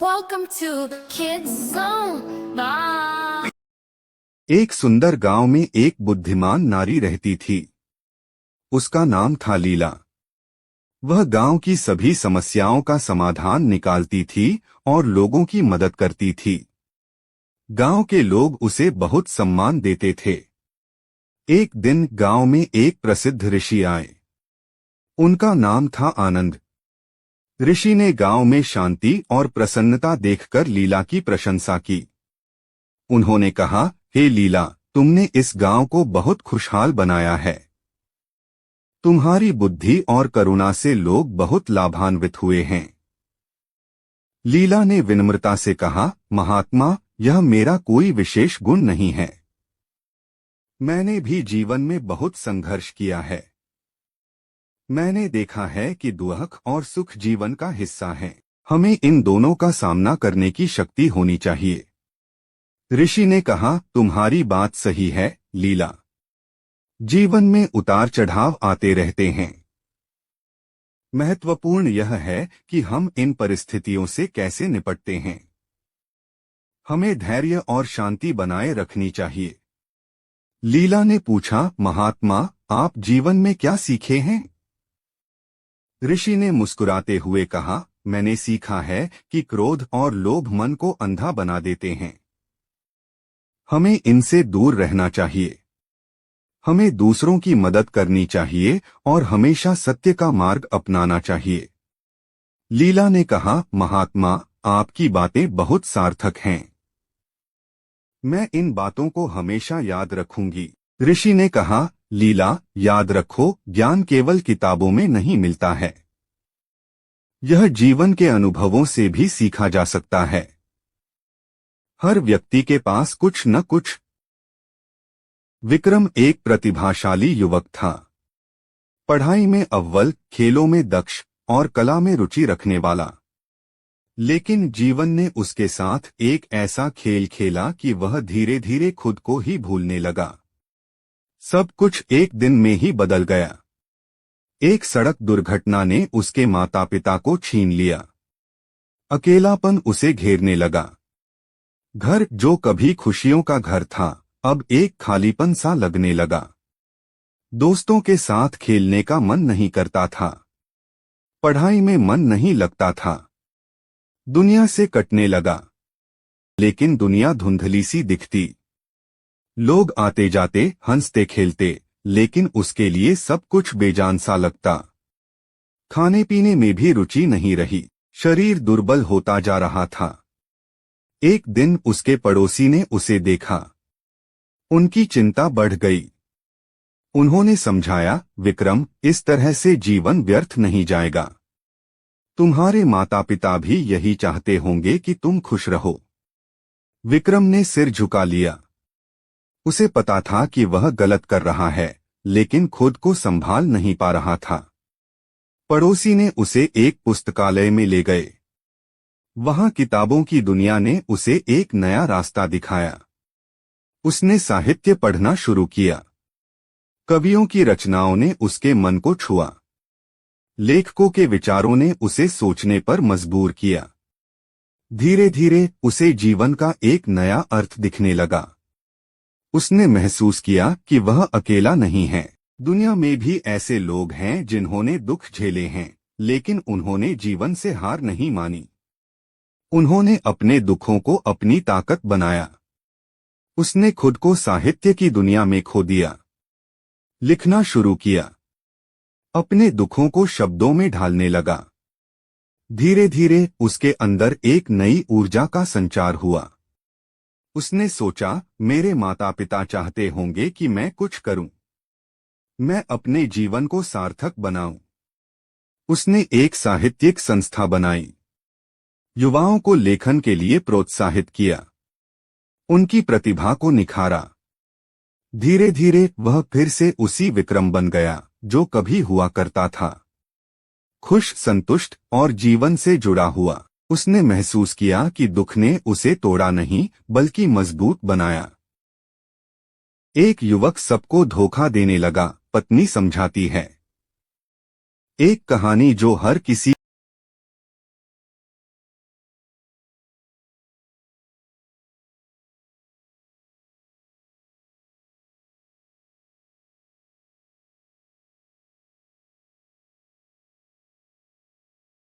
Welcome to the kids zone. Bye. एक सुंदर गांव में एक बुद्धिमान नारी रहती थी। उसका नाम था लीला। वह गांव की सभी समस्याओं का समाधान निकालती थी और लोगों की मदद करती थी। गांव के लोग उसे बहुत सम्मान देते थे। एक दिन गांव में एक प्रसिद्ध ऋषि आए। उनका नाम था आनंद। ऋषि ने गांव में शांति और प्रसन्नता देखकर लीला की प्रशंसा की। उन्होंने कहा, हे लीला, तुमने इस गांव को बहुत खुशहाल बनाया है। तुम्हारी बुद्धि और करुणा से लोग बहुत लाभान्वित हुए हैं। लीला ने विनम्रता से कहा, महात्मा, यह मेरा कोई विशेष गुण नहीं है। मैंने भी जीवन में बहुत संघर्ष किया है। मैंने देखा है कि दुख और सुख जीवन का हिस्सा है। हमें इन दोनों का सामना करने की शक्ति होनी चाहिए। ऋषि ने कहा, तुम्हारी बात सही है लीला। जीवन में उतार चढ़ाव आते रहते हैं। महत्वपूर्ण यह है कि हम इन परिस्थितियों से कैसे निपटते हैं। हमें धैर्य और शांति बनाए रखनी चाहिए। लीला ने पूछा, महात्मा, आप जीवन में क्या सीखे हैं? ऋषि ने मुस्कुराते हुए कहा, मैंने सीखा है कि क्रोध और लोभ मन को अंधा बना देते हैं। हमें इनसे दूर रहना चाहिए। हमें दूसरों की मदद करनी चाहिए और हमेशा सत्य का मार्ग अपनाना चाहिए। लीला ने कहा, महात्मा, आपकी बातें बहुत सार्थक हैं। मैं इन बातों को हमेशा याद रखूंगी। ऋषि ने कहा, लीला, याद रखो, ज्ञान केवल किताबों में नहीं मिलता है। यह जीवन के अनुभवों से भी सीखा जा सकता है। हर व्यक्ति के पास कुछ न कुछ। विक्रम एक प्रतिभाशाली युवक था। पढ़ाई में अव्वल, खेलों में दक्ष और कला में रुचि रखने वाला। लेकिन जीवन ने उसके साथ एक ऐसा खेल खेला कि वह धीरे धीरे खुद को ही भूलने लगा। सब कुछ एक दिन में ही बदल गया। एक सड़क दुर्घटना ने उसके माता पिता को छीन लिया। अकेलापन उसे घेरने लगा। घर जो कभी खुशियों का घर था, अब एक खालीपन सा लगने लगा। दोस्तों के साथ खेलने का मन नहीं करता था। पढ़ाई में मन नहीं लगता था। दुनिया से कटने लगा। लेकिन दुनिया धुंधली सी दिखती। लोग आते जाते, हंसते खेलते, लेकिन उसके लिए सब कुछ बेजान सा लगता। खाने पीने में भी रुचि नहीं रही। शरीर दुर्बल होता जा रहा था। एक दिन उसके पड़ोसी ने उसे देखा। उनकी चिंता बढ़ गई। उन्होंने समझाया, विक्रम, इस तरह से जीवन व्यर्थ नहीं जाएगा। तुम्हारे माता पिता भी यही चाहते होंगे कि तुम खुश रहो। विक्रम ने सिर झुका लिया। उसे पता था कि वह गलत कर रहा है, लेकिन खुद को संभाल नहीं पा रहा था। पड़ोसी ने उसे एक पुस्तकालय में ले गए। वहां किताबों की दुनिया ने उसे एक नया रास्ता दिखाया। उसने साहित्य पढ़ना शुरू किया। कवियों की रचनाओं ने उसके मन को छुआ। लेखकों के विचारों ने उसे सोचने पर मजबूर किया। धीरे धीरे उसे जीवन का एक नया अर्थ दिखने लगा। उसने महसूस किया कि वह अकेला नहीं है। दुनिया में भी ऐसे लोग हैं जिन्होंने दुख झेले हैं, लेकिन उन्होंने जीवन से हार नहीं मानी। उन्होंने अपने दुखों को अपनी ताकत बनाया। उसने खुद को साहित्य की दुनिया में खो दिया। लिखना शुरू किया। अपने दुखों को शब्दों में ढालने लगा। धीरे धीरे उसके अंदर एक नई ऊर्जा का संचार हुआ। उसने सोचा, मेरे माता पिता चाहते होंगे कि मैं कुछ करूं। मैं अपने जीवन को सार्थक बनाऊं। उसने एक साहित्यिक संस्था बनाई। युवाओं को लेखन के लिए प्रोत्साहित किया। उनकी प्रतिभा को निखारा। धीरे धीरे वह फिर से उसी विक्रम बन गया जो कभी हुआ करता था। खुश, संतुष्ट और जीवन से जुड़ा हुआ। उसने महसूस किया कि दुख ने उसे तोड़ा नहीं, बल्कि मजबूत बनाया। एक युवक सबको धोखा देने लगा, पत्नी समझाती है। एक कहानी जो हर किसी